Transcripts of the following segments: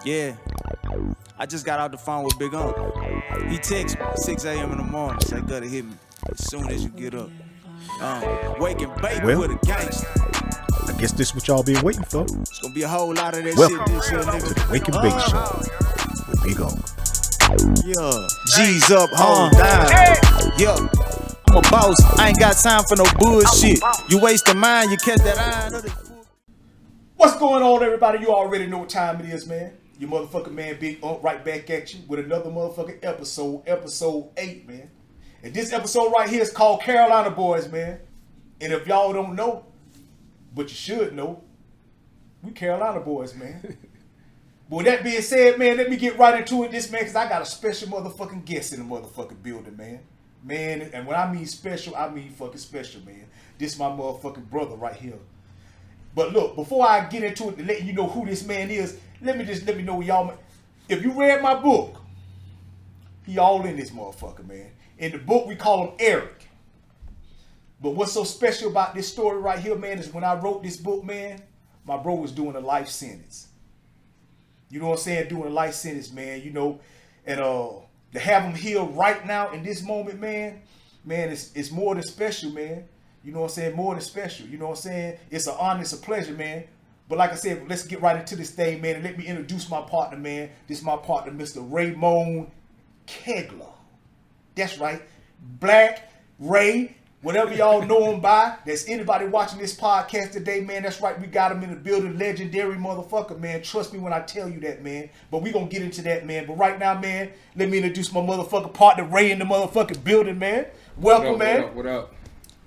Yeah, I just got out the phone with Big Uncle. He texted me 6 a.m. in the morning, say, gotta hit me as soon as you get up. Waking baby with a gangster. I guess this is what y'all been waiting for. It's gonna be a whole lot of that Welcome shit this year, nigga. to the Wake and Bake Show with Big Uncle. Yeah, G's up, hold down. Yeah, I'm a boss, I ain't got time for no bullshit. You waste the mind, you catch that iron. What's going on, everybody? You already know what time it is, man. Your motherfucking man Big Unc right back at you with another motherfucking episode 8, man. And this episode right here is called Carolina Boys, man. And if y'all don't know, but you should know, we Carolina Boys, man. But with that being said, man, let me get right into it, this man, because I got a special motherfucking guest in the motherfucking building, man. Man, and when I mean special, I mean fucking special, man. This is my motherfucking brother right here. But look, before I get into it to let you know who this man is, let me know y'all. If you read my book, he all in this motherfucker, man. In the book, we call him Eric. But what's so special about this story right here, man, is when I wrote this book, man, my bro was doing a life sentence. You know what I'm saying? Doing a life sentence, man, you know. And to have him here right now in this moment, man, it's more than special, man. You know what I'm saying? More than special. You know what I'm saying? It's an honor, it's a pleasure, man. But like I said, let's get right into this thing, man. And let me introduce my partner, man. This is my partner, Mr. Raymond K. That's right. Black Ray, whatever y'all know him by. There's anybody watching this podcast today, man. That's right. We got him in the building. Legendary motherfucker, man. Trust me when I tell you that, man. But we gonna get into that, man. But right now, man, let me introduce my motherfucking partner, Ray, in the motherfucking building, man. Welcome, man. What up?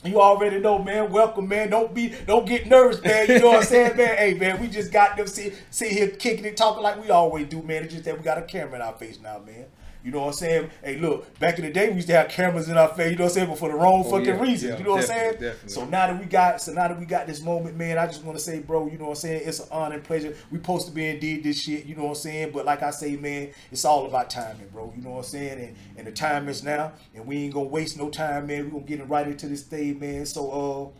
You already know, man. Welcome, man. Don't get nervous, man. You know what I'm saying, man? Hey, man, we just got them sit here kicking and talking like we always do, man. It's just that we got a camera in our face now, man. You know what I'm saying? Hey, look, back in the day, we used to have cameras in our face, you know what I'm saying, but for the wrong fucking reasons. You know what I'm saying? Definitely. So now that we got this moment, man, I just want to say, bro, you know what I'm saying? It's an honor and pleasure. We supposed to be and did this shit, you know what I'm saying? But like I say, man, it's all about timing, bro. You know what I'm saying? And the time is now, and we ain't gonna waste no time, man. We gonna get it right into this thing, man. So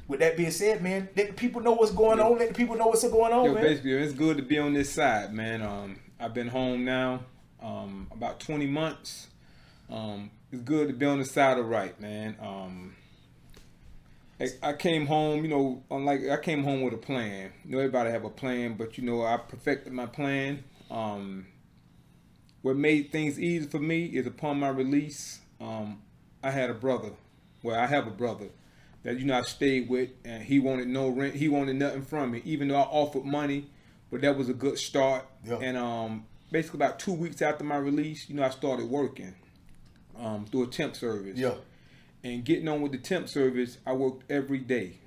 with that being said, man, let the people know what's going on. Let the people know what's going on, man. Basically, it's good to be on this side, man. I've been home now about 20 months. It's good to be on the side of right, man. I came home, you know, I came home with a plan. You know, everybody have a plan, but you know, I perfected my plan. What made things easy for me is upon my release, I had a brother. Well, I have a brother that, you know, I stayed with, and he wanted no rent. He wanted nothing from me, even though I offered money, but that was a good start. Yeah. And basically about 2 weeks after my release, you know, I started working through a temp service. Yeah. And getting on with the temp service, I worked every day.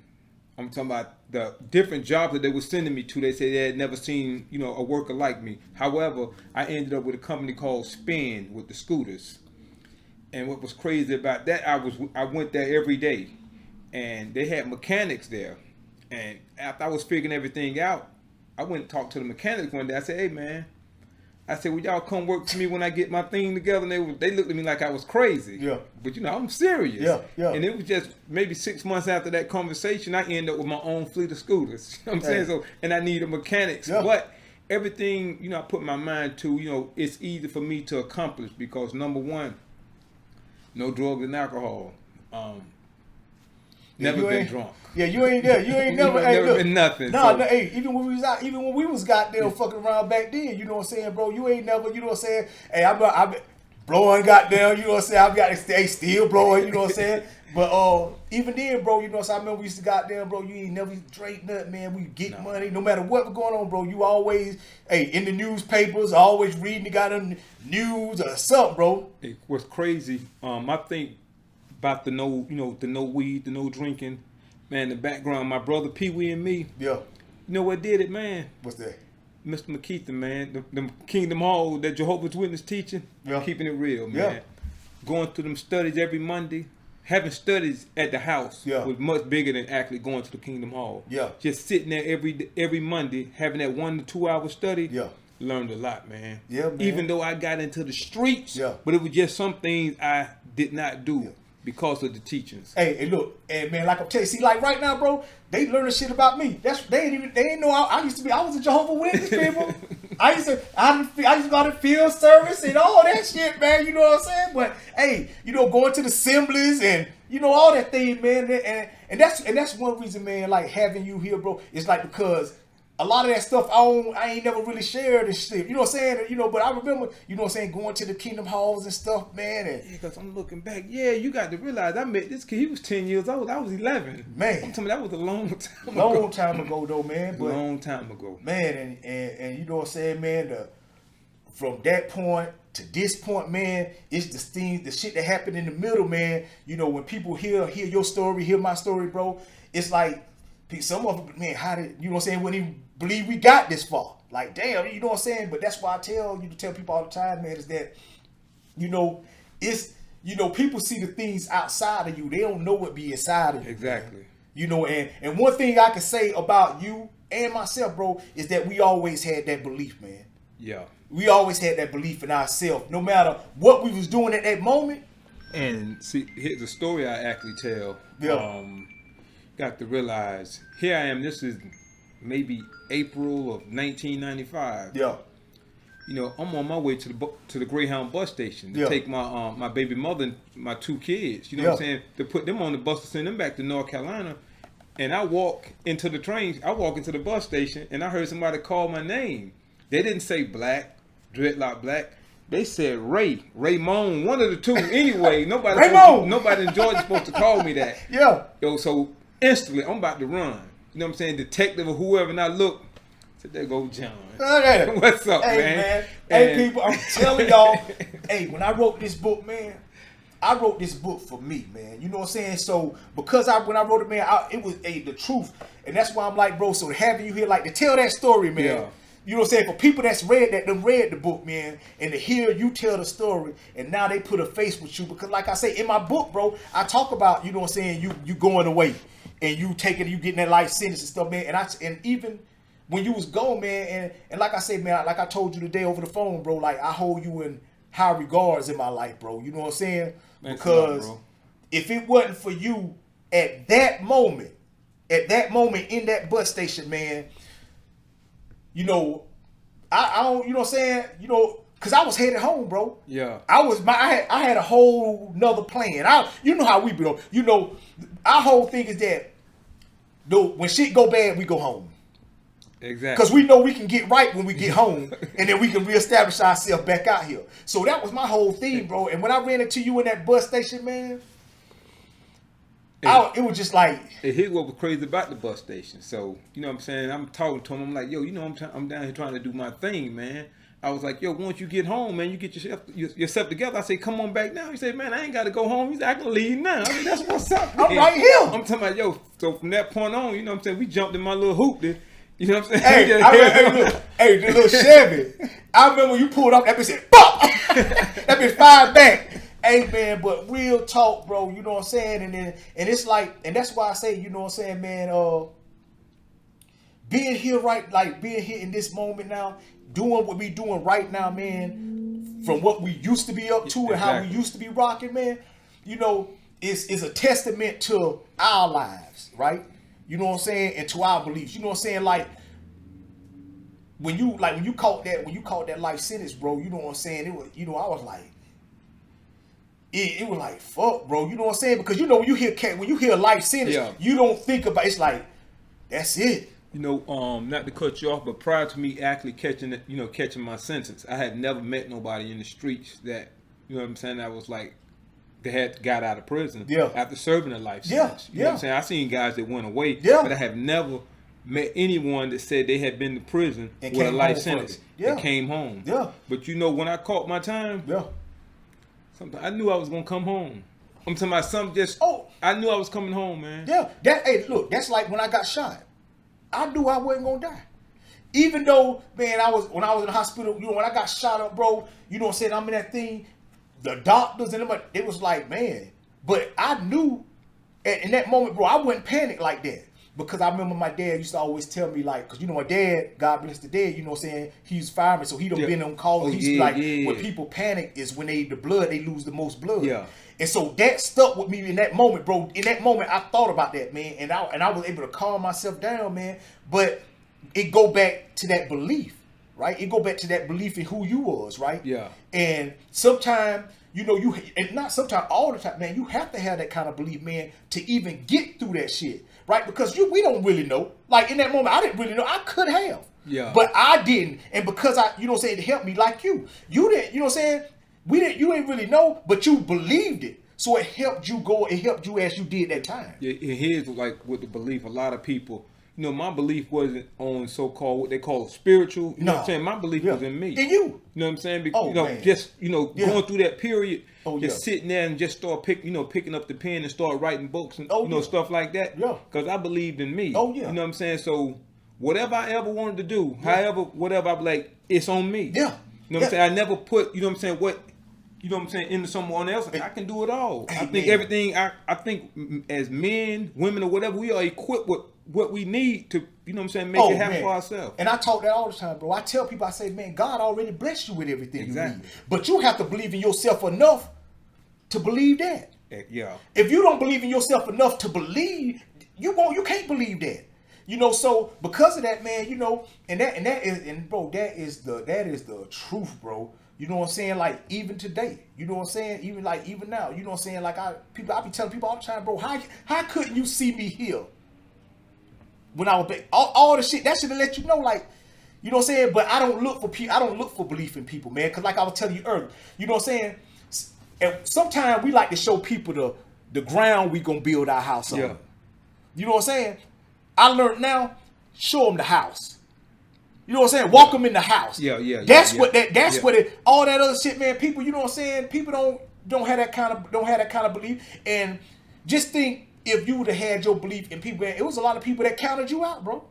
I'm talking about the different jobs that they were sending me to. They said they had never seen, you know, a worker like me. However, I ended up with a company called Spin with the scooters. And what was crazy about that, I went there every day, and they had mechanics there. And after I was figuring everything out, I went and talked to the mechanics one day. I said, hey, man. I said, well, y'all come work for me when I get my thing together. And they looked at me like I was crazy. Yeah. But, you know, I'm serious. Yeah. And it was just maybe 6 months after that conversation, I ended up with my own fleet of scooters. You know what I'm saying? So, and I needed mechanics. Yeah. But everything, you know, I put my mind to, you know, it's easy for me to accomplish because, number one, no drugs and alcohol. Never been drunk. Yeah, you ain't there. You ain't never. Hey, never look, been nothing. Nah, So. hey, even when we was goddamn fucking around back then, you know what I'm saying, bro? You ain't never, you know what I'm saying? Hey, I been blowing goddamn, you know what I'm saying? I've got to stay still blowing, you know what I'm saying? But even then, bro, you know what I'm saying? I remember we used to goddamn, bro, you ain't never drank nothing, man. We get money, no matter what was going on, bro. You always, hey, in the newspapers, always reading the goddamn news or something, bro. It was crazy. I think about the no weed, the no drinking. Man, the background, my brother Pee Wee and me. Yeah. You know what did it, man? What's that? Mr. McKeithen, man. The Kingdom Hall, that Jehovah's Witness teaching. Yeah. Keeping it real, man. Yeah. Going through them studies every Monday. Having studies at the house was much bigger than actually going to the Kingdom Hall. Yeah. Just sitting there every Monday, having that 1 to 2 hour study. Yeah. Learned a lot, man. Yeah, man. Even though I got into the streets, Yeah. but it was just some things I did not do. Yeah. Because of the teachings. Hey, look, and man, like I'm telling you, see, like right now, bro, they learning shit about me. They ain't know I was a Jehovah's Witness, people. I used to go to field service and all that shit, man. You know what I'm saying? But hey, going to the assemblies and all that thing, man. And that's one reason, man. Like having you here, bro. It's like because a lot of that stuff I ain't never really shared and shit. You know what I'm saying? But I remember, going to the Kingdom Halls and stuff, man. And because I'm looking back, you got to realize I met this kid. He was 10 years old. I was 11. Man, I'm telling you, that was a long time ago. Long time ago, though, man. But, long time ago, man. And you know what I'm saying, man. From that point to this point, man, it's the shit that happened in the middle, man. When people hear your story, hear my story, bro, it's like some of them, man, how did wouldn't even believe we got this far. Like, damn, you know what I'm saying? But that's why I tell people all the time, man, is that, it's, people see the things outside of you. They don't know what be inside of you. Exactly. Man. And one thing I can say about you and myself, bro, is that we always had that belief, man. Yeah. We always had that belief in ourselves, no matter what we was doing at that moment. And see, here's a story I actually tell. Yeah. Got to realize, here I am, this is maybe April of 1995. Yeah. I'm on my way to the Greyhound bus station to take my baby mother and my 2 kids, what I'm saying, to put them on the bus to send them back to North Carolina. And I walk into the bus station and I heard somebody call my name. They didn't say Black, Dreadlock Black. They said Raymond, one of the two. Anyway, nobody in Georgia supposed to call me that. Yeah. So instantly, I'm about to run. You know what I'm saying? Detective or whoever, and I look. I said, there go John. What's up, man? Hey, people, I'm telling y'all. Hey, when I wrote this book, man, I wrote this book for me, man. You know what I'm saying? So because when I wrote it, man, it was the truth, and that's why I'm like, bro. So having you here, like, to tell that story, man. Yeah. You know what I'm saying? For people that's read the book, man, and to hear you tell the story, and now they put a face with you. Because like I say, in my book, bro, I talk about, you know what I'm saying, you going away and you getting that life sentence and stuff, man. And even when you was gone, man, and like I say, man, like I told you today over the phone, bro, like I hold you in high regards in my life, bro. You know what I'm saying? Thanks Because a lot, bro. If it wasn't for you at that moment in that bus station, man, I don't, you know what I'm saying? Cause I was headed home, bro. Yeah. I had a whole nother plan. You know how we be, our whole thing is that, when shit go bad, we go home. Exactly. Cause we know we can get right when we get home, and then we can reestablish ourselves back out here. So that was my whole thing, bro. And when I ran into you in that bus station, man, it was just like. Here's what was crazy about the bus station. So, you know what I'm saying? I'm talking to him. I'm like, yo, I'm down here trying to do my thing, man. I was like, yo, once you get home, man, you get yourself together. I say, come on back now. He said, man, I ain't got to go home. He said, I can leave now. I mean, that's what's up, man. I'm right here. I'm talking about, yo, so from that point on, you know what I'm saying? We jumped in my little hoop there. You know what I'm saying? Hey, the little Chevy. I remember when you pulled up, that bitch said, fuck! That bitch fired back. Hey, man, but real talk, bro, you know what I'm saying? And it's like, and that's why I say, you know what I'm saying, man, being here in this moment now, doing what we doing right now, man, from what we used to be up to and how we used to be rocking, man, is a testament to our lives, right? You know what I'm saying? And to our beliefs. You know what I'm saying? Like when you caught that life sentence, bro, you know what I'm saying? It was, I was like, it was like, fuck, bro. You know what I'm saying? Because when you hear life sentence, you don't think about it's like, that's it. Not to cut you off, but prior to me actually catching my sentence, I had never met nobody in the streets that, you know what I'm saying, that was like, they had got out of prison after serving a life sentence. You know what I'm saying? I seen guys that went away, but I have never met anyone that said they had been to prison with a life sentence and came home. Yeah. But when I caught my time, I knew I was gonna come home. I'm talking about something I knew I was coming home, man. Yeah. That's like when I got shot. I knew I wasn't gonna die. Even though, man, when I was in the hospital, when I got shot up, bro, you know what I'm saying, I'm in that thing. The doctors and them, it was like, man. But I knew in that moment, bro, I wouldn't panic like that. Because I remember my dad used to always tell me, like, because, my dad, God bless the dead, you know what I'm saying, he's fireman, so he done been on call. He used to be like, when people panic is when they lose the most blood. Yeah. And so that stuck with me in that moment, bro. In that moment, I thought about that, man. And I was able to calm myself down, man. But it go back to that belief. right? It go back to that belief in who you was, right? Yeah. And sometimes, you know, and not sometimes, all the time, man, you have to have that kind of belief, man, to even get through that shit, right? Because we don't really know. Like in that moment, I didn't really know. I could have. Yeah. But I didn't. And because you know what I'm saying, it helped me like you. You didn't, you know what I'm saying? You didn't really know, but you believed it. So it helped you go, it helped you as you did that time. Yeah, here's like with the belief, a lot of people, you know, my belief wasn't on so-called, what they call spiritual. You know what I'm saying? My belief was in me. In you. You know what I'm saying? Because, you know, man. just, you know, going through that period, Oh, just sitting there and just start picking up the pen and start writing books and, you know, stuff like that. Yeah. Because I believed in me. Oh, yeah. You know what I'm saying? So whatever I ever wanted to do, however, whatever, I'm like, it's on me. Yeah. You know what I'm saying? I never put, you know what I'm saying, you know what I'm saying, into someone else. I can do it all. I think everything, I think as men, women, or whatever, we are equipped with what we need to, you know what I'm saying, make it happen for ourselves. And I talk that all the time, bro. I tell people, I say, man, God already blessed you with everything you need. But you have to believe in yourself enough to believe that. Yeah. If you don't believe in yourself enough to believe, you can't believe that. You know, so because of that, man, you know, and that is the truth, bro. You know what I'm saying? Like even today, you know what I'm saying? Even now, you know what I'm saying? Like I be telling people all the time, bro, how couldn't you see me here when I was back? All the shit that should have let you know, like, you know what I'm saying? But I don't look for belief in people, man, because like I was telling you earlier, you know what I'm saying? And sometimes we like to show people the ground we gonna build our house on. Yeah. You know what I'm saying? I learned now, show them the house. You know what I'm saying? Walk them in the house. That's what all that other shit, man. People, you know what I'm saying? People don't have that kind of belief. And just think if you would have had your belief in people, it was a lot of people that counted you out, bro.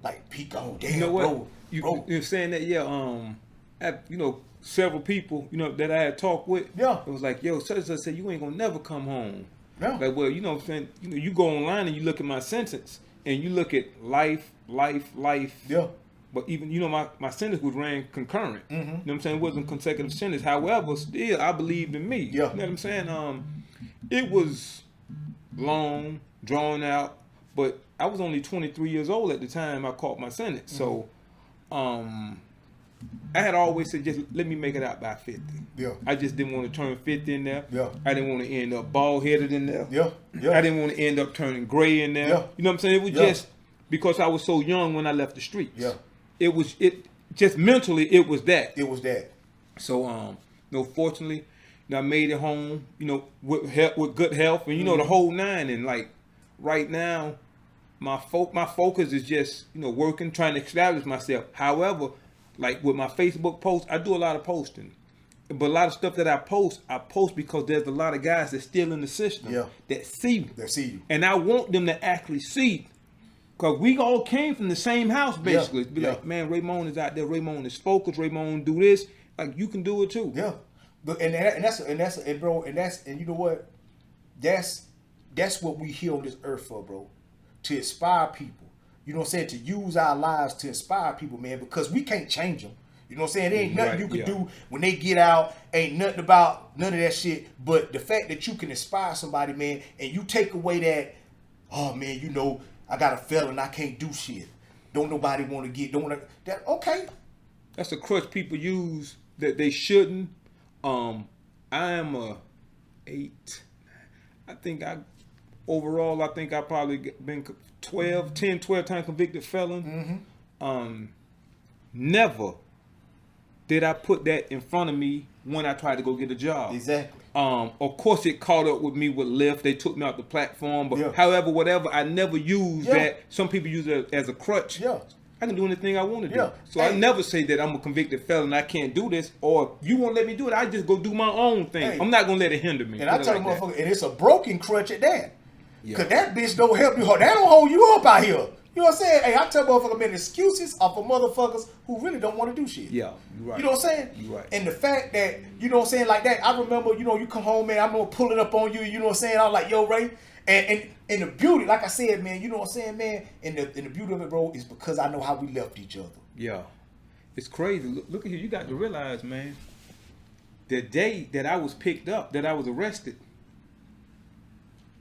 Like, Pico, damn, you know what? bro. You're saying that, you know, several people, you know, that I had talked with. Yeah. It was like, yo, such and such said, you ain't gonna never come home. Yeah. Like, well, you know what I'm saying? You know, you go online and you look at my sentence and you look at life. Yeah. But even, you know, my sentence was ran concurrent. Mm-hmm. You know what I'm saying? It wasn't consecutive sentence. However, still, I believed in me. Yeah. You know what I'm saying? It was long, drawn out, but I was only 23 years old at the time I caught my sentence. Mm-hmm. So, I had always said, just let me make it out by 50. Yeah. I just didn't want to turn 50 in there. Yeah. I didn't want to end up bald-headed in there. Yeah. Yeah. I didn't want to end up turning gray in there. Yeah. You know what I'm saying? It was just because I was so young when I left the streets. Yeah. It just mentally, it was that. It was that. So, you know, fortunately, you know, I made it home, you know, with good health and, you know, the whole nine. And like right now, my focus is just, you know, working, trying to establish myself. However, like with my Facebook posts, I do a lot of posting. But a lot of stuff that I post because there's a lot of guys that's still in the system that see me. That see you. And I want them to actually see. Because we all came from the same house, basically. Be like, man, Raymond is out there. Raymond is focused. Raymond do this. Like, you can do it too. Yeah. And you know what? That's what we here on this earth for, bro. To inspire people. You know what I'm saying? To use our lives to inspire people, man. Because we can't change them. You know what I'm saying? There ain't nothing you can do when they get out. Ain't nothing about none of that shit. But the fact that you can inspire somebody, man, and you take away that, oh, man, you know, I got a felon, I can't do shit. Don't nobody want to that okay. That's a crutch people use that they shouldn't. I am a 8. I think I probably been 12 times convicted felon. Mm-hmm. Never did I put that in front of me when I tried to go get a job. Exactly. Of course, it caught up with me with Lyft. They took me off the platform. But however, whatever, I never used that. Some people use it as a crutch. Yeah. I can do anything I want to do. So I never say that I'm a convicted felon, I can't do this, or you won't let me do it. I just go do my own thing. I'm not going to let it hinder me. And I tell the motherfucker, and it's a broken crutch at that. Because that bitch don't help you. That don't hold you up out here. You know what I'm saying? Hey, I tell motherfuckers, man, excuses are for motherfuckers who really don't want to do shit. Yeah, you're right. You know what I'm saying? You're right. And the fact that, you know what I'm saying, like that, I remember, you know, you come home, man, I'm going to pull it up on you, you know what I'm saying? I was like, yo, Ray. And the beauty, like I said, man, you know what I'm saying, man? And the beauty of it, bro, is because I know how we left each other. Yeah. It's crazy. Look at you. You got to realize, man, the day that I was picked up, that I was arrested,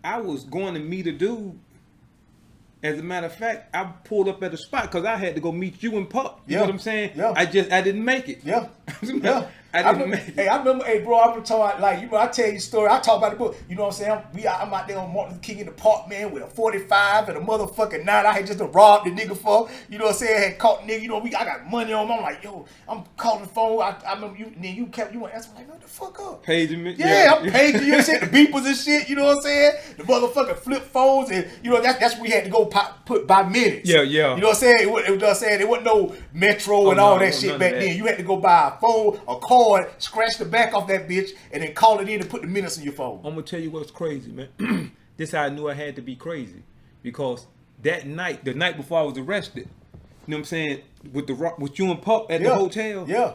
I was going to meet a dude As a matter of fact, I pulled up at the spot because I had to go meet you and Pup. You know what I'm saying? Yeah. I didn't make it. Yeah. Yeah. I didn't make it. Hey, I remember, hey, bro, I'm talking like, you know, I tell you a story. I talk about the book. You know what I'm saying? I'm out there on Martin Luther King in the park, man, with a 45 and a motherfucking 9. I had just robbed the nigga for, you know what I'm saying? I had caught the nigga, you know, I got money on him. I'm like, yo, I'm calling the phone. I remember you, and then you want to answer, like, no, the fuck up. Paging me? Yeah, I'm paging you and shit, the beepers and shit, you know what I'm saying? The motherfucking flip phones, and, you know, that's what we had to go put by minutes. Yeah. You know what I'm saying? It wasn't no Metro and all that shit back then. You had to go buy a phone, a card, scratch the back off that bitch, and then call it in and put the minutes in your phone. I'm gonna tell you what's crazy, man. This how I knew I had to be crazy, because that night, the night before I was arrested, you know what I'm saying, with you and Pup at the hotel. Yeah.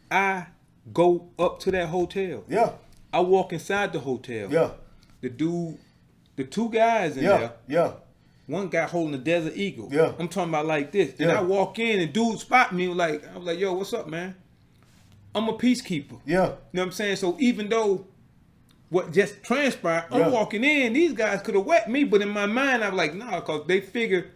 I go up to that hotel. Yeah. I walk inside the hotel. Yeah. The two guys in there. Yeah. One guy holding a Desert Eagle. Yeah. I'm talking about like this. And I walk in and dude spot me I was like, yo, what's up, man? I'm a peacekeeper. Yeah. You know what I'm saying? So even though what just transpired, I'm walking in, these guys could have wet me, but in my mind, I was like, nah, because they figured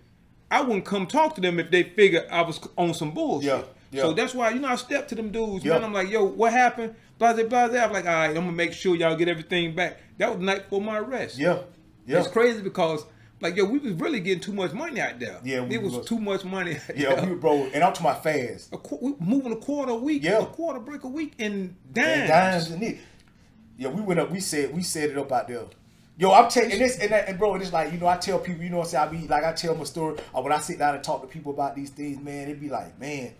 I wouldn't come talk to them if they figured I was on some bullshit. Yeah. So that's why, you know, I stepped to them dudes, man. I'm like, yo, what happened? Blase. I'm like, all right, I'm going to make sure y'all get everything back. That was the night before my arrest. Yeah. It's crazy because, like, yo, we was really getting too much money out there. Yeah, it was too much money out there. there. Bro, and I'm to my fast. We moving a quarter a week, a quarter break a week in dimes. Yeah, we went up, we set it up out there. Yo, I'm taking this, and bro, it's like, you know, I tell people, you know what I'm saying, I tell my story, or when I sit down and talk to people about these things, man, it be like, man,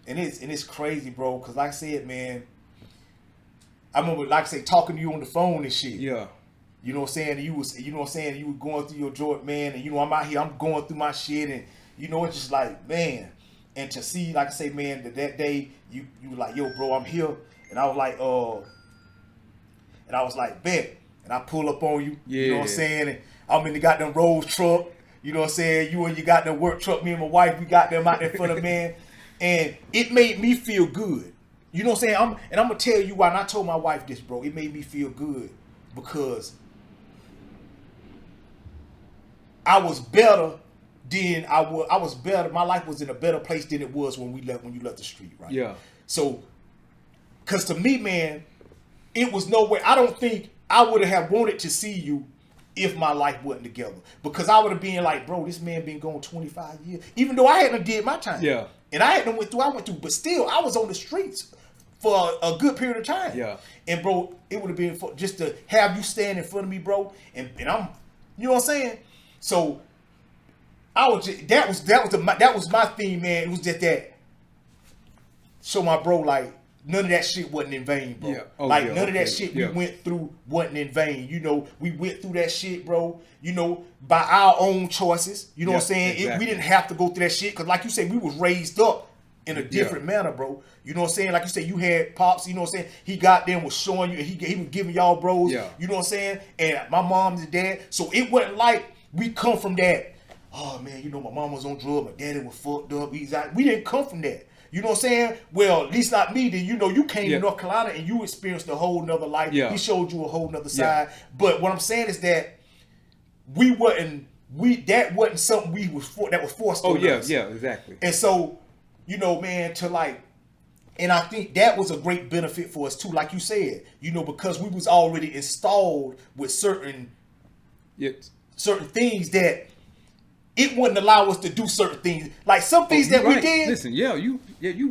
and it's crazy, bro, because like I said, man, I remember, like I say, talking to you on the phone and shit. Yeah. You know what I'm saying? You was going through your joint, man, and you know, I'm out here, I'm going through my shit, and you know, it's just like, man, and to see, like I say, man, that day, you were like, yo, bro, I'm here, and I was like, bet. And I pull up on you, you know what I'm saying? And I'm in the goddamn Rolls truck, you know what I'm saying? You and you got the work truck, me and my wife, we got them out there for the man. And it made me feel good. You know what I'm saying? I'm gonna tell you why, and I told my wife this, bro. It made me feel good because I was better than I was better. My life was in a better place than it was when you left the street, right? Yeah. So, cause to me, man, it was no way. I don't think I would have wanted to see you if my life wasn't together. Because I would have been like, bro, this man been gone 25 years. Even though I hadn't did my time. Yeah. And I hadn't went through. But still, I was on the streets for a good period of time. Yeah. And bro, it would have been just to have you stand in front of me, bro. And I'm, you know what I'm saying? So I was just, that was my theme, man. It was just that. Show my bro, like, none of that shit wasn't in vain, bro. Yeah. None of that shit we went through wasn't in vain. You know, we went through that shit, bro, you know, by our own choices. You know what I'm saying? Exactly. We didn't have to go through that shit. Because like you said, we was raised up in a different manner, bro. You know what I'm saying? Like you said, you had Pops, you know what I'm saying? He got them, was showing you, and he was giving y'all bros. Yeah. You know what I'm saying? And my mom and dad. So it wasn't like we come from that, oh, man, you know, my mom was on drugs, my daddy was fucked up. We didn't come from that. You know what I'm saying? Well, at least not me. Then you know you came to North Carolina and you experienced a whole nother life. Yeah. He showed you a whole nother side. But what I'm saying is that that wasn't something that was forced on us. Yeah, exactly. And so, you know, man, and I think that was a great benefit for us too, like you said, you know, because we was already installed with certain things that it wouldn't allow us to do certain things. Like some things that we did. Listen, you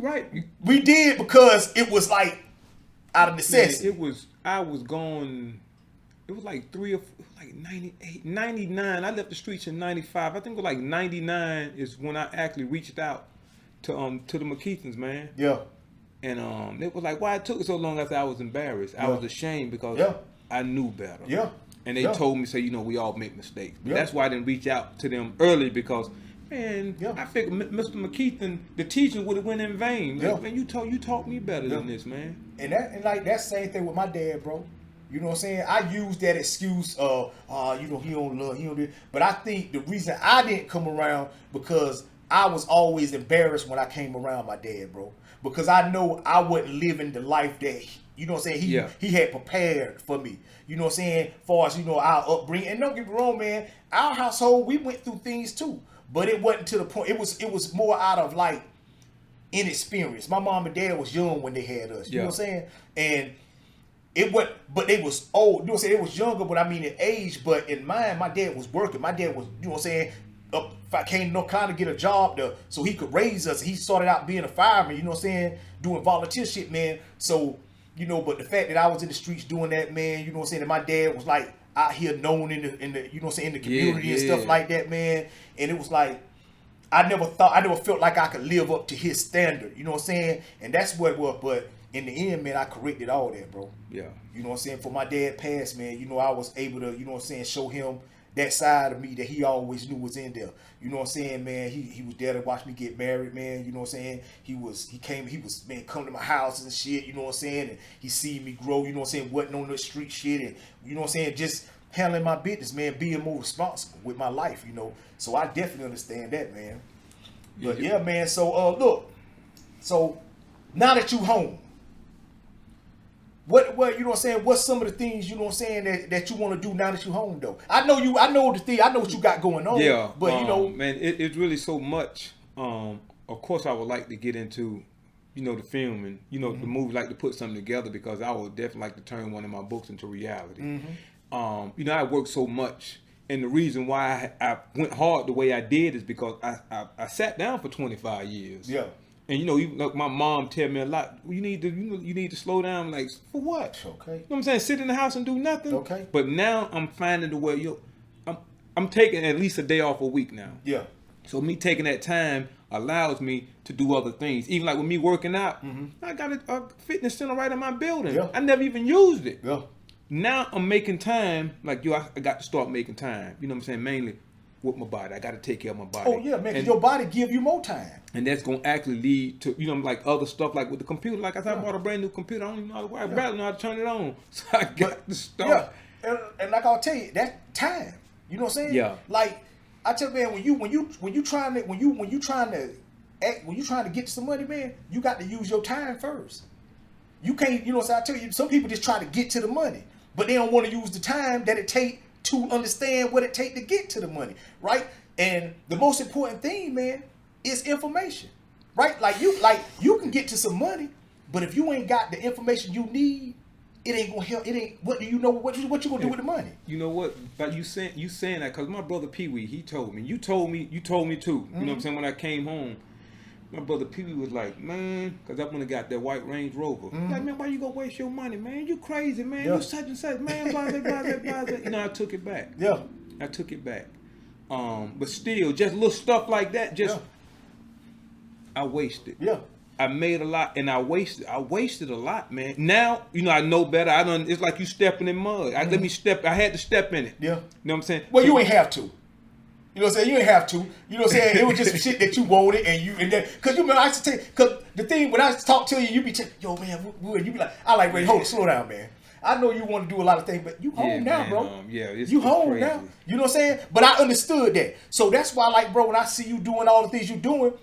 right. We did because it was like out of necessity. Man, I was going, it was like 98, 99. I left the streets in 95. I think it was like 99 is when I actually reached out to the McKeithans, man. Yeah. And it was like, why it took so long? After I was embarrassed. I was ashamed because I knew better. Yeah. And they told me, say, you know, we all make mistakes. But that's why I didn't reach out to them early because, man, I figured Mr. McKeithan, the teaching would have went in vain. Like, man, you taught me better than this, man. And like that same thing with my dad, bro. You know what I'm saying? I used that excuse of, you know, he don't do. But I think the reason I didn't come around because I was always embarrassed when I came around my dad, bro. Because I know I wasn't living the life that You know what I'm saying? He had prepared for me. You know what I'm saying? Far as, you know, our upbringing. And don't get me wrong, man, our household, we went through things too. But it wasn't to the point, it was more out of like inexperience. My mom and dad was young when they had us. You know what I'm saying? And it went, but they was old. You know what I'm saying? It was younger, but I mean in age, but in mind, my dad was working. My dad was, you know what I'm saying, if I came no kind of get a job so he could raise us. He started out being a fireman, you know what I'm saying, doing volunteer shit, man. So, you know, but the fact that I was in the streets doing that, man, you know what I'm saying, and my dad was like out here known in the you know what I'm saying, in the community and stuff like that, man. And it was like, I never felt like I could live up to his standard, you know what I'm saying? And that's what it was, but in the end, man, I corrected all that, bro. Yeah. You know what I'm saying? For my dad passed, man, you know, I was able to, you know what I'm saying, show him that side of me that he always knew was in there. You know what I'm saying, man? He was there to watch me get married, man. You know what I'm saying? He was man, come to my house and shit, you know what I'm saying? And he see me grow, you know what I'm saying, wasn't on the street shit, and you know what I'm saying, just handling my business, man, being more responsible with my life, you know. So I definitely understand that, man. But yeah, man, so look, so now that you home, what you know what I'm saying? What's some of the things, you know what I'm saying, that you want to do now that you home though? I know what you got going on. Yeah, but you know, man, it's really so much. Of course, I would like to get into, you know, the film and you know the movie, like to put something together because I would definitely like to turn one of my books into reality. You know, I worked so much, and the reason why I went hard the way I did is because I sat down for 25 years. Yeah. And you know, even like my mom tell me a lot. You need to slow down. Like for what? Okay. You know what I'm saying? Sit in the house and do nothing. Okay. But now I'm finding the way. I'm taking at least a day off a week now. Yeah. So me taking that time allows me to do other things. Even like with me working out, I got a fitness center right in my building. Yeah. I never even used it. Yeah. Now I'm making time. Like I got to start making time. You know what I'm saying? Mainly with my body. I got to take care of my body. Oh yeah, man, because your body give you more time. And that's going to actually lead to, you know, like other stuff like with the computer. Like I said, I bought a brand new computer. I don't even know how to work. I barely know how to turn it on. So I got to start. Yeah, and like I'll tell you, that's time. You know what I'm saying? Yeah. Like I tell you, man, when you trying to get some money, man, you got to use your time first. You can't, you know what I'm saying? I tell you, some people just try to get to the money, but they don't want to use the time that it take to understand what it take to get to the money, right? And the most important thing, man, is information, right? Like you can get to some money, but if you ain't got the information you need, it ain't gonna help. It ain't. What do you know? What you gonna do with the money? You know what? But you saying that because my brother Pee Wee, he told me. You told me too. You know what I'm saying? When I came home, my brother Pee Wee was like, man, because I went and got that white Range Rover. Like, man, why you gonna waste your money, man? You crazy, man. You such and such, man. Blah, blah, blah, blah, blah. You know, I took it back. Yeah, I took it back. But still, just little stuff like that, I wasted. Yeah. I made a lot and I wasted a lot, man. Now, you know, I know better. It's like you stepping in mud. I had to step in it. Yeah. You know what I'm saying? Well, you ain't have to. You know what I'm saying? You ain't have to. You know what I'm saying? It was just some shit that you wanted and then, cause you remember I used to tell you, cause the thing, when I talk to you, you be yo man, you be like, I like, wait, hold on, slow down, man. I know you want to do a lot of things, but you home now, man, bro. You home crazy. Now. You know what I'm saying? But I understood that. So that's why, like, bro, when I see you doing all the things you're doing,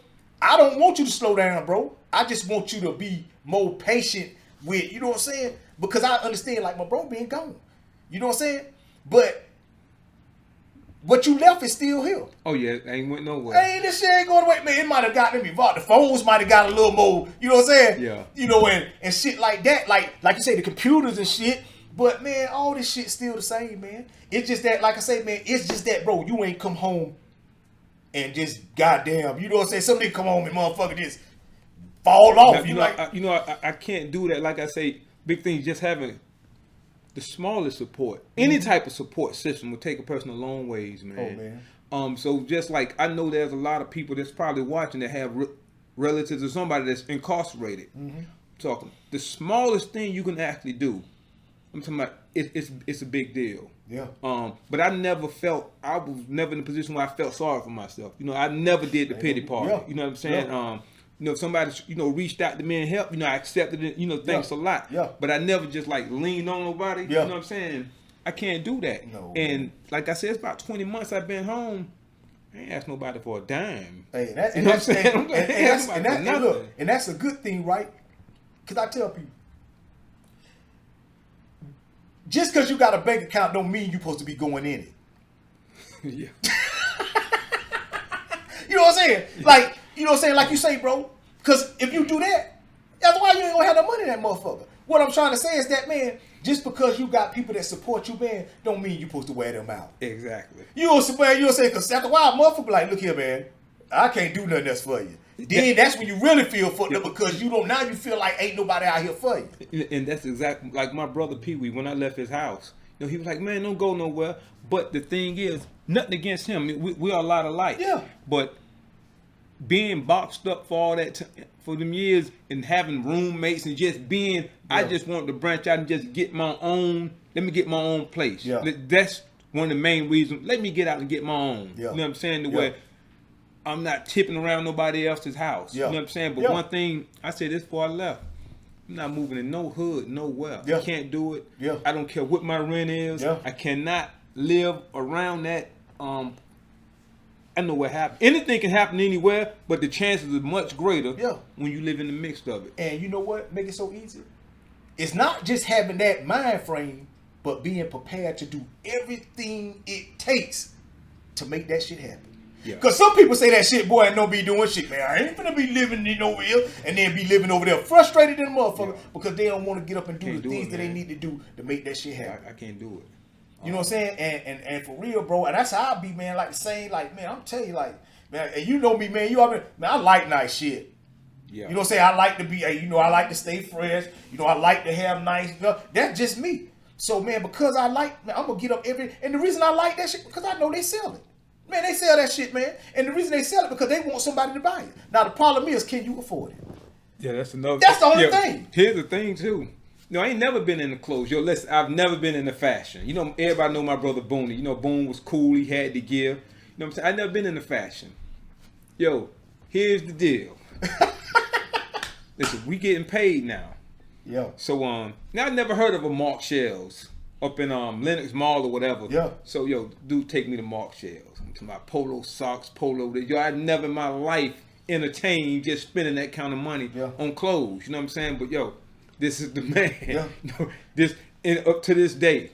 I don't want you to slow down, bro. I just want you to be more patient with, you know what I'm saying? Because I understand, like, my bro being gone. You know what I'm saying? But what you left is still here. Oh, yeah. Ain't went nowhere. Hey, this shit ain't going away. Man, it might have gotten me involved. The phones might have got a little more, you know what I'm saying? Yeah. You know, and shit like that. Like you say, the computers and shit. But, man, all this shit's still the same, man. It's just that, like I say, man, it's just that, bro, you ain't come home and just goddamn, you know what I'm saying? Somebody come home and motherfucker just fall off. Now, I can't do that. Like I say, big thing, just having the smallest support, any type of support system will take a person a long ways, man. Oh, man. So just like I know there's a lot of people that's probably watching that have relatives or somebody that's incarcerated. Talking the smallest thing you can actually do. I'm talking about it's a big deal. Yeah. But I was never in a position where I felt sorry for myself. You know, I never did the pity party. Yeah. You know what I'm saying? Yeah. You know, if somebody, you know, reached out to me and helped, you know, I accepted it, you know, thanks a lot. Yeah. But I never just like leaned on nobody. Yeah. You know what I'm saying? I can't do that. No. And like I said, it's about 20 months I've been home. I ain't asked nobody for a dime. Hey, and that's a good thing, right? Because I tell people, just because you got a bank account don't mean you're supposed to be going in it. Yeah. You know what I'm saying? Like, you know what I'm saying? Like you say, bro. Because if you do that, that's why you ain't gonna have no money in that motherfucker. What I'm trying to say is that, man, just because you got people that support you, man, don't mean you're supposed to wear them out. Exactly. You'll say, because after a while, motherfucker be like, look here, man, I can't do nothing else for you. Then that's when you really feel fucked up because now you feel like ain't nobody out here for you. And that's exactly like my brother Pee Wee when I left his house. You know, he was like, man, don't go nowhere. But the thing is, nothing against him. We are a lot alike. Yeah. But being boxed up for all that for them years and having roommates and just being, I just wanted to branch out and just get my own. Let me get my own place. Yeah. That's one of the main reasons. Let me get out and get my own. Yeah. You know what I'm saying? The way I'm not tipping around nobody else's house. Yeah. You know what I'm saying? But one thing, I said this before I left. I'm not moving in no hood, nowhere. Yeah. I can't do it. Yeah. I don't care what my rent is. Yeah. I cannot live around that. I know what happened. Anything can happen anywhere, but the chances are much greater when you live in the mix of it. And you know what? Make it so easy. It's not just having that mind frame, but being prepared to do everything it takes to make that shit happen. Yeah. Because some people say that shit, boy, and don't be doing shit, man. I ain't finna be living in over here and then be living over there frustrated in the motherfucker because they don't want to get up and do the things that they need to do to make that shit happen. I can't do it. You know what I'm saying? And for real, bro, and that's how I be, man, like saying, like, man, I'm telling you, like, man, and you know me, man, you already, man, I like nice shit. Yeah. You know what I'm saying? I like to be, you know, I like to stay fresh. You know, I like to have nice stuff. That's just me. So, man, because I like, man, I'm going to get up and the reason I like that shit, because I know they sell it. Man, they sell that shit, man. And the reason they sell it, because they want somebody to buy it. Now, the problem is, can you afford it? Yeah, that's another. That's the only thing. Here's the thing, too. No, I ain't never been in the clothes. Yo, listen, I've never been in the fashion. You know, everybody know my brother Boone. You know, Boone was cool. He had the gear. You know what I'm saying? I never been in the fashion. Yo, here's the deal. Listen, we getting paid now. Yeah. So, now I never heard of a Mark Shells up in Lenox Mall or whatever. Yeah. So, yo, dude, take me to Mark Shells. I'm talking about polo socks, polo. Yo, I never in my life entertained just spending that kind of money on clothes. You know what I'm saying? But, yo, this is the man. Yeah. You know, this and up to this day.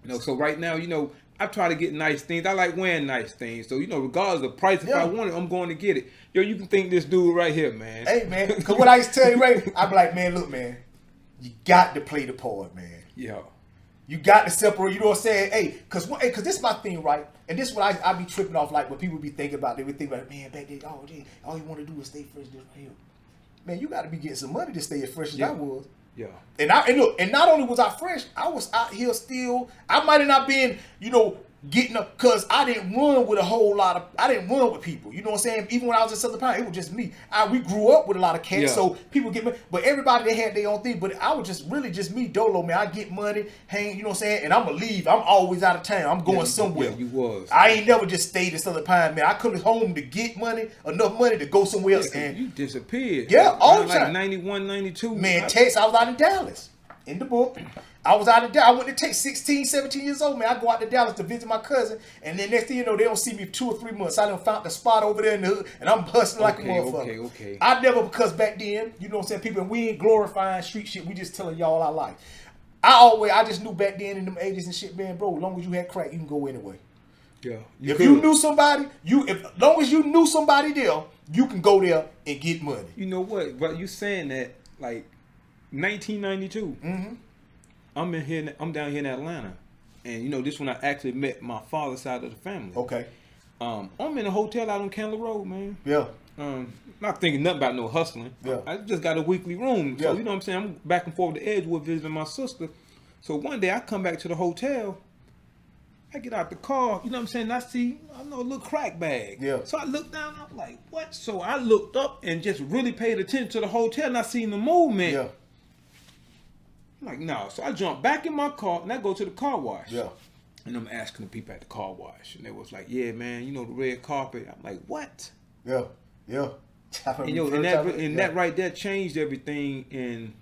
You know, so right now, you know, I try to get nice things. I like wearing nice things. So, you know, regardless of the price, if I want it, I'm going to get it. Yo, you can thank this dude right here, man. Hey, man, because what I used to tell you, Ray, I be like, man, look, man, you got to play the part, man. Yeah. You got to separate, you know what I'm saying? Hey, because this is my thing, right? And this is what I be tripping off, like, when people be thinking about, they be thinking about, man, back then, all you want to do is stay fresh this right here. Man, you got to be getting some money to stay as fresh as I was. Yeah. And look, and not only was I fresh, I was out here still. I might have not been, you know, getting up, because I didn't run with I didn't run with people. You know what I'm saying? Even when I was in Southern Pine, it was just me. We grew up with a lot of cats, so people get money. But everybody, they had their own thing. But I was just me, Dolo, man. I get money, hang, you know what I'm saying? And I'm going to leave. I'm always out of town. I'm going somewhere. Yeah, you was. I ain't never just stayed in Southern Pine, man. I come home to get money, enough money to go somewhere else. And you disappeared. Yeah, all the like time. 91, 92. Man, Texas, I was out in Dallas. In the book. I was out of Dallas. I went to take 16, 17 years old, man. I go out to Dallas to visit my cousin, and then next thing you know, they don't see me for 2 or 3 months. I done found the spot over there in the hood, and I'm hustling like a motherfucker. Okay. I never, because back then, you know what I'm saying, people, we ain't glorifying street shit. We just telling y'all our life. I just knew back then in them 80s and shit, man, bro, as long as you had crack, you can go anyway. Yeah. If you knew somebody, as long as you knew somebody there, you can go there and get money. You know what? But you saying that, like, 1992. Mm-hmm. I'm down here in Atlanta, and you know this when I actually met my father's side of the family. Okay. I'm in a hotel out on Candler Road, man. Yeah. Not thinking nothing about no hustling. Yeah. I just got a weekly room, so Yeah. you know what I'm saying. I'm back and forth to Edgewood visiting my sister. So one day I come back to the hotel. I get out the car, you know what I'm saying. I know a little crack bag. Yeah. So I looked down. I'm like, what? So I looked up and just really paid attention to the hotel, and I seen the movement. Yeah. I'm like, no. So I jumped back in my car and I go to the car wash. Yeah. And I'm asking the people at the car wash. And they was like, yeah, man, you know the red carpet. I'm like, what? Yeah. Yeah. And that right there changed everything. And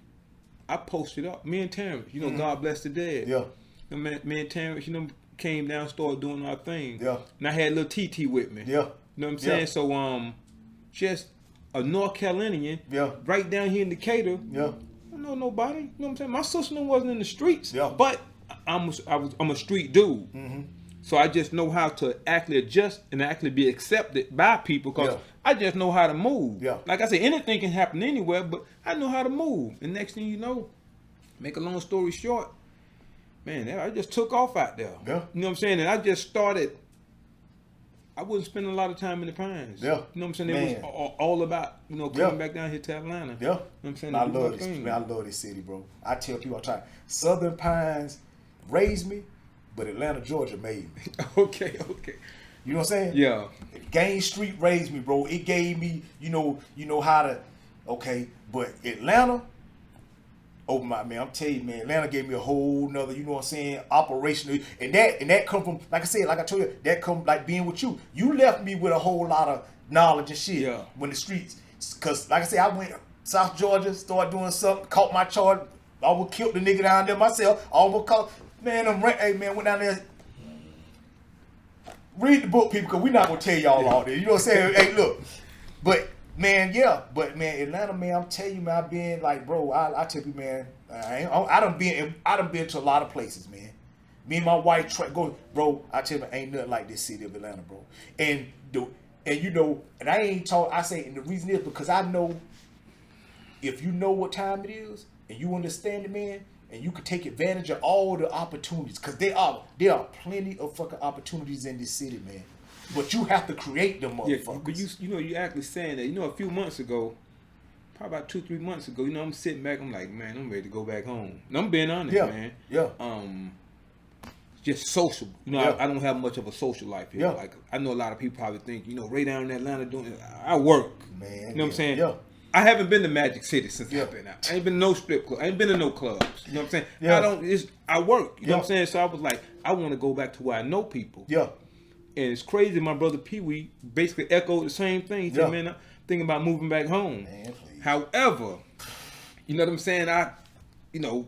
I posted up. Me and Terrence, you know, God bless the dead. Yeah. You know, me and Terrence, you know, came down, started doing our thing. Yeah. And I had little TT with me. Yeah. You know what I'm saying? Yeah. So, just a North Carolinian. Yeah. Right down here in Decatur. Yeah. I don't know nobody. You know what I'm saying? My sister wasn't in the streets. Yeah. But I'm a street dude. Mm-hmm. So I just know how to actually adjust and actually be accepted by people because I just know how to move. Yeah. Like I said, anything can happen anywhere, but I know how to move. And next thing you know, make a long story short, man, I just took off out there. Yeah. You know what I'm saying? And I just started. I wasn't spending a lot of time in the Pines. Yeah. You know what I'm saying? It was all about, coming back down here to Atlanta. Yeah. You know what I'm saying? I love this. Man, I love this city, bro. I tell people all the time, Southern Pines raised me, but Atlanta, Georgia made me. Okay. You know what I'm saying? Yeah. Gain Street raised me, bro. It gave me, you know how to, okay. But Atlanta, I'm telling you, man, Atlanta gave me a whole nother, you know what I'm saying, operational. And that come from, like I said, like I told you, that come like being with you. You left me with a whole lot of knowledge and shit when the streets. Cause like I said, I went South Georgia, started doing something, caught my charge. I almost killed the nigga down there myself. I almost caught, man, went down there. Read the book, people, because we're not going to tell y'all all this. You know what I'm saying? Hey, look. But, man, Atlanta, man, I'm telling you, man, I've been, like, bro, I tell you, man, I done been to a lot of places, man. Me and my wife, bro, I tell you, ain't nothing like this city of Atlanta, bro. And I ain't talk, I say, and the reason is because I know if you know what time it is, and you understand it, man, and you can take advantage of all the opportunities, because there are plenty of fucking opportunities in this city, man. But you have to create them motherfuckers. Yeah, but you actually saying that. A few months ago, probably about 2-3 months ago, I'm sitting back, I'm like, man, I'm ready to go back home. And I'm being honest, man. Yeah. Just social. I don't have much of a social life here. Yeah. Like, I know a lot of people probably think, Ray down in Atlanta doing, I work. Man. You know what I'm saying? Yeah. I haven't been to Magic City since I've been out. I ain't been to no strip club. I ain't been to no clubs. You know what I'm saying? Yeah. I work. You know what I'm saying? So I was like, I want to go back to where I know people. Yeah. And it's crazy. My brother Pee Wee basically echoed the same thing. He said, man, I'm thinking about moving back home. Man, please. However, you know what I'm saying?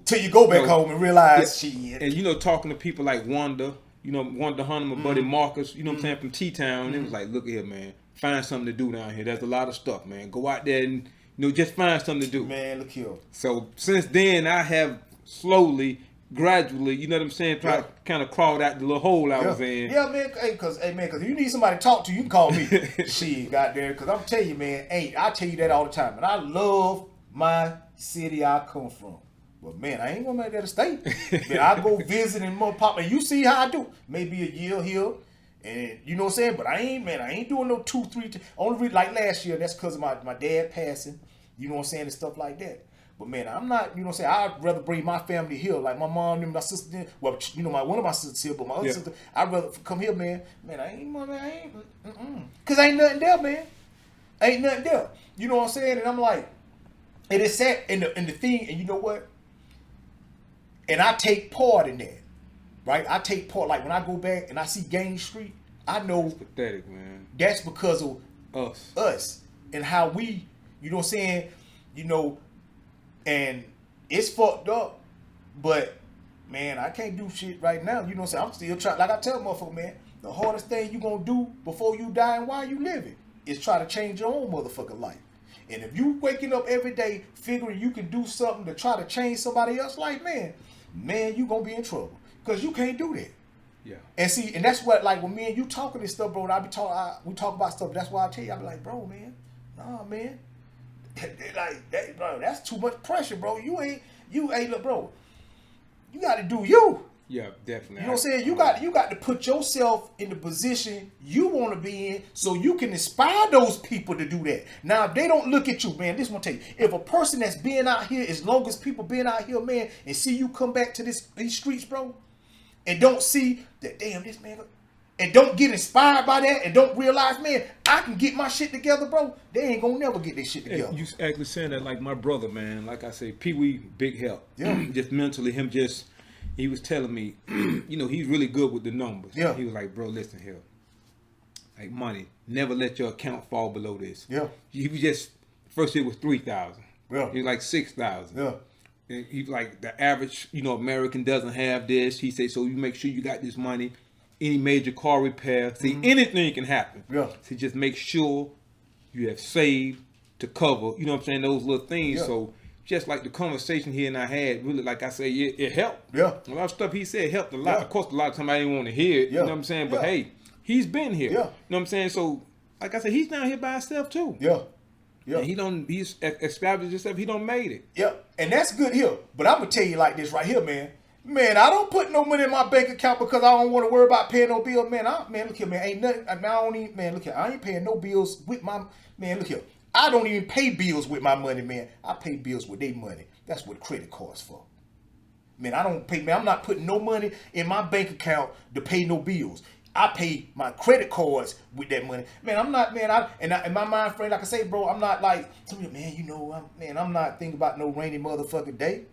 Till you go back home and realize shit. And talking to people like Wanda, Wanda Hunter, my buddy Marcus, you know what I'm saying, from T-Town. It was like, look here, man. Find something to do down here. There's a lot of stuff, man. Go out there and just find something to do. Man, look here. So since then, I have slowly, gradually, you know what I'm saying, try to kind of crawl out the little hole I was in. Yeah, man. Cause if you need somebody to talk to, you can call me. Shit, goddamn. Cause I'm telling you, man. I tell you that all the time, and I love my city I come from. But man, I ain't gonna make that a state. Man, I go visit and more pop, and you see how I do. Maybe a year here. And you know what I'm saying? But I ain't doing no 2-3. Only reason, like last year, that's because of my dad passing, you know what I'm saying, and stuff like that. But man, I'm not, you know what I'm saying, I'd rather bring my family here, like my mom and my sister, well, one of my sisters here, but my other sister, I'd rather come here, man. Man, because ain't nothing there, man. Ain't nothing there. You know what I'm saying? And I'm like, and it's sad, and the thing, and you know what? And I take part in that. Right, I take part. Like when I go back and I see Gain Street, I know that's pathetic, man. That's because of us and how we, you know what I'm saying, and it's fucked up. But man, I can't do shit right now. You know what I'm saying? I'm still trying. Like I tell motherfucker, man, the hardest thing you gonna do before you die and while you living is try to change your own motherfucking life. And if you waking up every day figuring you can do something to try to change somebody else's life, man, you gonna be in trouble. Because you can't do that. Yeah. And see, and that's what, like, when me and you talking this stuff, bro, we talk about stuff. That's why I tell you, I be like, bro, man, nah, man. Bro, that's too much pressure, bro. You ain't, look, bro, you got to do you. Yeah, definitely. You know what I'm saying? You got to put yourself in the position you want to be in so you can inspire those people to do that. Now, if they don't look at you, man, this one tell you, if a person that's been out here, as long as people been out here, man, and see you come back to these streets, bro, and don't see that, damn, this man, and don't get inspired by that, and don't realize, man, I can get my shit together, bro, they ain't gonna never get their shit together. You actually saying that like my brother, man. Like I say, Pee Wee, big help. Yeah. Just mentally, he was telling me, he's really good with the numbers. Yeah. He was like, bro, listen here. Like money, never let your account fall below this. Yeah. He was just, first it was 3,000. Yeah. He was like 6,000. Yeah. And he's like, the average, American doesn't have this. He said, so you make sure you got this money. Any major car repair. See, anything can happen. Yeah. So just make sure you have saved to cover, you know what I'm saying, those little things. Yeah. So just like the conversation he and I had, really, like I say, it helped. Yeah. A lot of stuff he said helped a lot. Yeah. Of course, a lot of time I didn't want to hear it. Yeah. You know what I'm saying? But Yeah. hey, he's been here. Yeah. You know what I'm saying? So, like I said, he's down here by himself too. Yeah. Yeah. And he's established himself. He done made it. Yeah. And that's good here. But I'm gonna tell you like this right here, man. Man, I don't put no money in my bank account because I don't want to worry about paying no bill. Man, look here, man. Ain't nothing. I don't even, man, look here. I ain't paying no bills with my, man, look here. I don't even pay bills with my money, man. I pay bills with their money. That's what credit cards for. Man, I don't pay, man. I'm not putting no money in my bank account to pay no bills. I pay my credit cards with that money. Man, I'm not, man, in my mind frame, like I say, bro, I'm not like, man, you know, I'm not thinking about no rainy motherfucking day.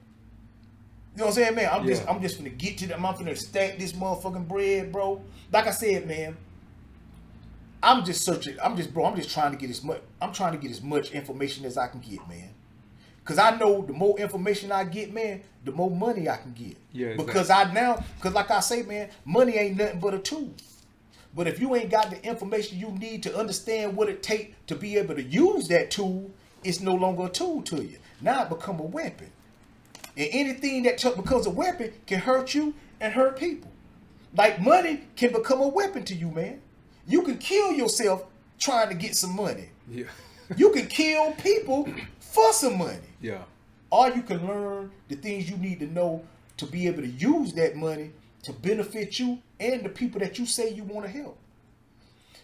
You know what I'm saying, man? I'm just finna get to them. I'm finna stack this motherfucking bread, bro. Like I said, man, I'm just searching. I'm just trying to get as much information as I can get, man. Cause I know the more information I get, man, the more money I can get. Yeah. Exactly. Because like I say, man, money ain't nothing but a tool. But if you ain't got the information you need to understand what it takes to be able to use that tool, it's no longer a tool to you. Now it become a weapon. And anything that becomes a weapon can hurt you and hurt people. Like money can become a weapon to you, man. You can kill yourself trying to get some money. Yeah. You can kill people for some money. Yeah. Or you can learn the things you need to know to be able to use that money to benefit you and the people that you say you want to help.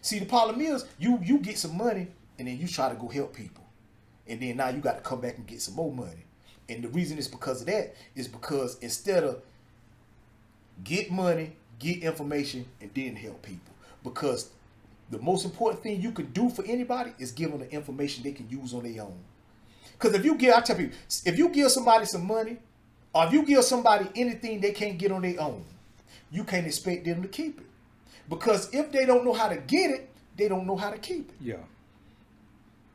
See, the problem is you get some money and then you try to go help people. And then now you got to come back and get some more money. And the reason it's because of that is because instead of get money, get information, and then help people. Because the most important thing you can do for anybody is give them the information they can use on their own. Because I tell people, if you give somebody some money, or if you give somebody anything they can't get on their own, you can't expect them to keep it. Because if they don't know how to get it, they don't know how to keep it. Yeah.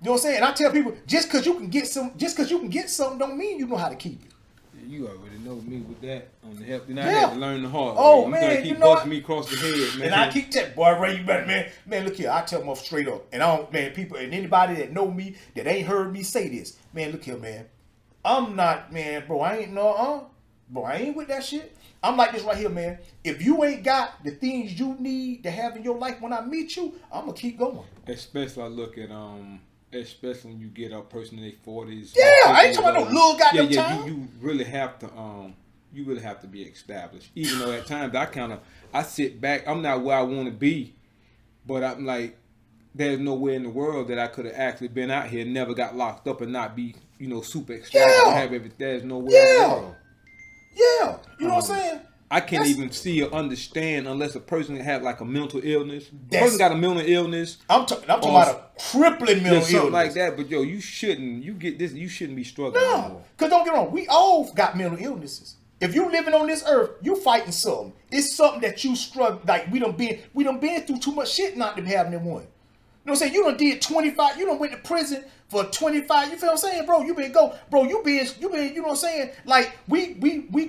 You know what I'm saying? And I tell people, just because you can get something don't mean you know how to keep it. You already know me with that on the help. And I Yeah. had to learn the hard way. Oh, I'm man, gonna you keep know busting what? me across the head, man. And I keep telling, boy, Ray, you better, man, look here. I tell them off straight up. And I don't, man, people, and anybody that know me, that ain't heard me say this, man, look here, man. I'm not, man, bro, I ain't with that shit. I'm like this right here, man. If you ain't got the things you need to have in your life when I meet you, I'm going to keep going. Especially I look at, especially when you get a person in their 40s. Yeah, I ain't talking about no little goddamn time. You really have to be established. Even though at times I sit back. I'm not where I want to be, but I'm like, there's nowhere in the world that I could have actually been out here, never got locked up and not be, super extravagant. Yeah. Have everything. There's nowhere in the world. Yeah, you know what I'm saying? I can't even see or understand unless a person has like a mental illness. A That's- person got a mental illness. I'm talking about a crippling mental illness. Something like that. But you shouldn't. You get this. You shouldn't be struggling anymore. No, because don't get me wrong, we all got mental illnesses. If you living on this earth, you fighting something. It's something that you struggle. Like we done been through too much shit not to be having them one. You know what I'm saying? You done did 25. You done went to prison for 25. You feel what I'm saying, bro? You been, you know what I'm saying? Like we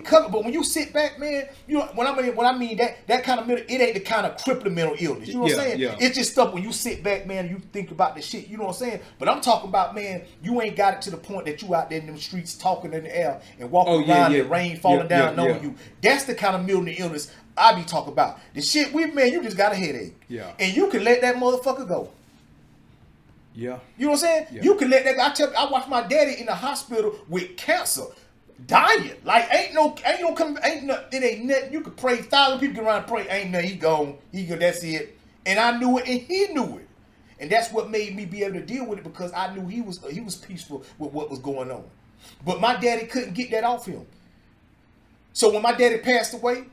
cover. But when you sit back, man, you know when I mean that kind of mental, it ain't the kind of crippling mental illness. You know what I'm saying? Yeah. It's just stuff when you sit back, man, and you think about the shit. You know what I'm saying? But I'm talking about, man, you ain't got it to the point that you out there in them streets talking in the air and walking around and the rain falling down on you. That's the kind of mental illness I be talking about. The shit you just got a headache. Yeah. And you can let that motherfucker go. Yeah. You know what I'm saying? Yeah. You can let that guy. I watched my daddy in the hospital with cancer, dying. Like it ain't nothing. You could pray, 1,000 people get around and pray. Ain't nothing. He gone. That's it. And I knew it, and he knew it. And that's what made me be able to deal with it because I knew he was peaceful with what was going on. But my daddy couldn't get that off him. So when my daddy passed away,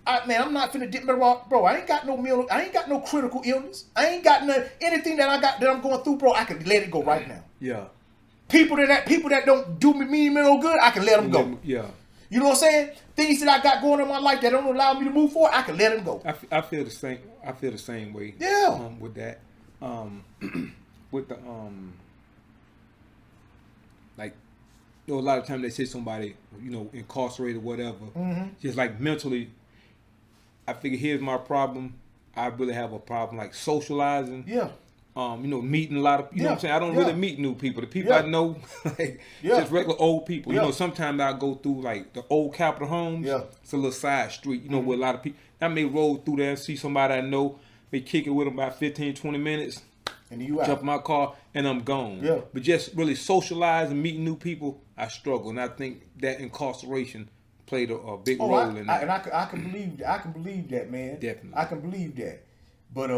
I'm not finna dip my rock, bro. I ain't got no critical illness. I ain't got anything that I'm going through, bro. I can let it go right now. Yeah. People that don't do me no good, I can let them go. Yeah. You know what I'm saying? Things that I got going on in my life that don't allow me to move forward, I can let them go. I feel the same. I feel the same way. Yeah. With that, with the like, a lot of times they say somebody, incarcerated, whatever. Mm-hmm. Just like mentally. I figure here's my problem. I really have a problem like socializing. Yeah. meeting a lot of, you know what I'm saying? I don't really meet new people. The people I know, like, just regular old people. You know, sometimes I go through, like, the old Capitol homes. Yeah. It's a little side street, you know, where a lot of people, I may roll through there and see somebody I know, may kick it with them about 15, 20 minutes, and you jump in my car, and I'm gone. Yeah. But just really socialize and meeting new people, I struggle. And I think that incarceration played a big role in that. And I can believe that, man. Definitely. I can believe that. But,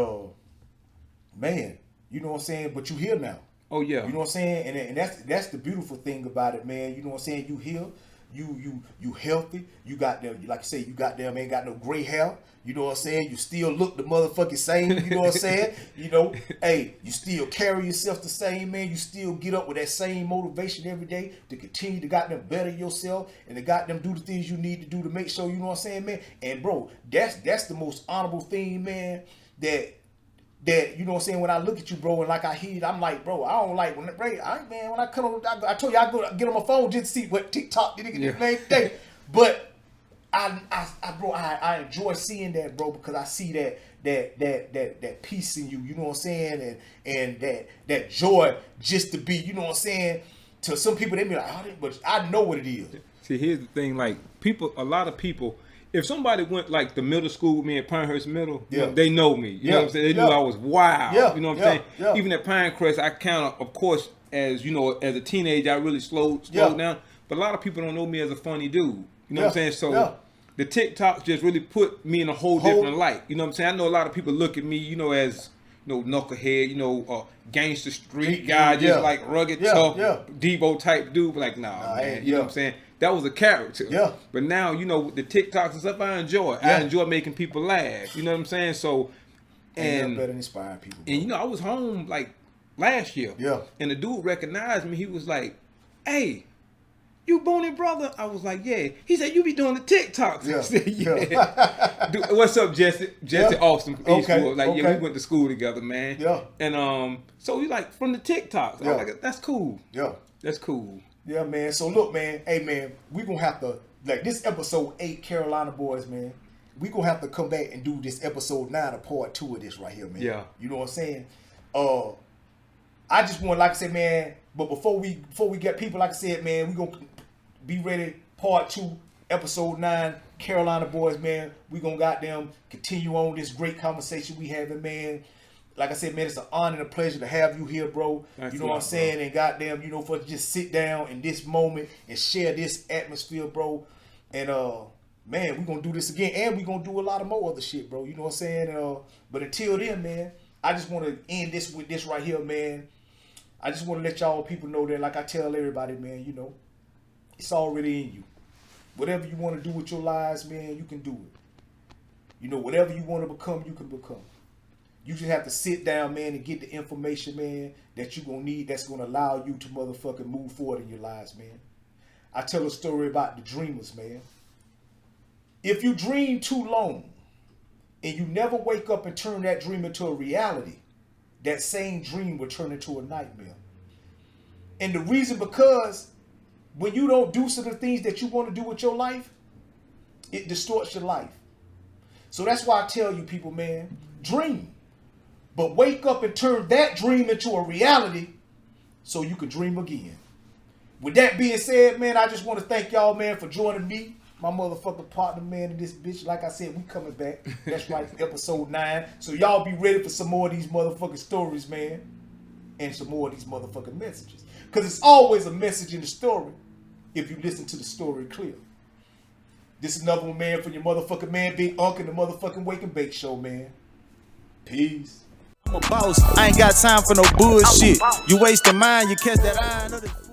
man, you know what I'm saying? But you here now. Oh yeah. You know what I'm saying? And that's the beautiful thing about it, man. You know what I'm saying? You here, you healthy. You got them, like you say, you got them, ain't got no gray hair. You know what I'm saying? You still look the motherfucking same. You know what I'm saying? You know, hey, you still carry yourself the same, man. You still get up with that same motivation every day to continue to goddamn better yourself and to goddamn do the things you need to do to make sure, you know what I'm saying, man. And bro, that's the most honorable thing, man. That you know what I'm saying, when I look at you, bro, and like I hear it, I'm like, bro, I don't like when I come on, I told you I go get on my phone just to see what TikTok did it the thing. But I enjoy seeing that, bro, because I see that peace in you, you know what I'm saying, and that joy just to be, you know what I'm saying. To some people they be like, oh, but I know what it is. See, here's the thing, like a lot of people. If somebody went like the middle school with me at Pinehurst Middle, you know, they know me. You know what I'm saying? They knew I was wild. You know what I'm saying? Even at Pinecrest, I kind of course, as you know, as a teenager, I really slowed down. But a lot of people don't know me as a funny dude. You know what I'm saying? So the TikToks just really put me in a whole different light. You know what I'm saying? I know a lot of people look at me, you know, as knucklehead, you know, gangster street guy, just like rugged, tough, Devo type dude. But like, nah, man, you know what I'm saying? That was a character. Yeah. But now, you know, with the TikToks and stuff, I enjoy. I enjoy making people laugh. You know what I'm saying? So, and better than inspiring people. Bro. And you know, I was home like last year. Yeah. And the dude recognized me. He was like, "Hey, you Boney brother?" I was like, "Yeah." He said, "You be doing the TikToks." Yeah. I said, "Yeah." Dude, what's up, Jesse? Jesse Austin from East School. Like, we went to school together, man. Yeah. And so we like from the TikToks. I was like, "That's cool." Yeah. That's cool. Yeah, man. So look, man. Hey, man. We gonna have to, like, this episode 8, Carolina Boys, man. We gonna have to come back and do this episode 9, a part 2 of this right here, man. Yeah. You know what I'm saying? I just want, like I said, man. But before we get people, like I said, man, we gonna be ready. Part 2, episode 9, Carolina Boys, man. We gonna goddamn continue on this great conversation we having, man. Like I said, man, it's an honor and a pleasure to have you here, bro. You know what I'm saying? Bro. And goddamn, you know, for us to just sit down in this moment and share this atmosphere, bro. And man, we're gonna do this again, and we're gonna do a lot of more other shit, bro. You know what I'm saying? But until then, man, I just want to end this with this right here, man. I just want to let y'all people know that, like I tell everybody, man, you know, it's already in you. Whatever you want to do with your lives, man, you can do it. You know, whatever you want to become, you can become. You just have to sit down, man, and get the information, man, that you're going to need that's going to allow you to motherfucking move forward in your lives, man. I tell a story about the dreamers, man. If you dream too long and you never wake up and turn that dream into a reality, that same dream will turn into a nightmare. And the reason because when you don't do some of the things that you want to do with your life, it distorts your life. So that's why I tell you people, man, dream. But wake up and turn that dream into a reality so you can dream again. With that being said, man, I just want to thank y'all, man, for joining me, my motherfucking partner, man, in this bitch. Like I said, we coming back. That's right, episode 9. So y'all be ready for some more of these motherfucking stories, man, and some more of these motherfucking messages. Because it's always a message in the story if you listen to the story clear. This is another one, man, for your motherfucking man, Big Unc, and the motherfucking Wake and Bake Show, man. Peace. I'm a boss. I ain't got time for no bullshit. You wasting mine, you catch that iron.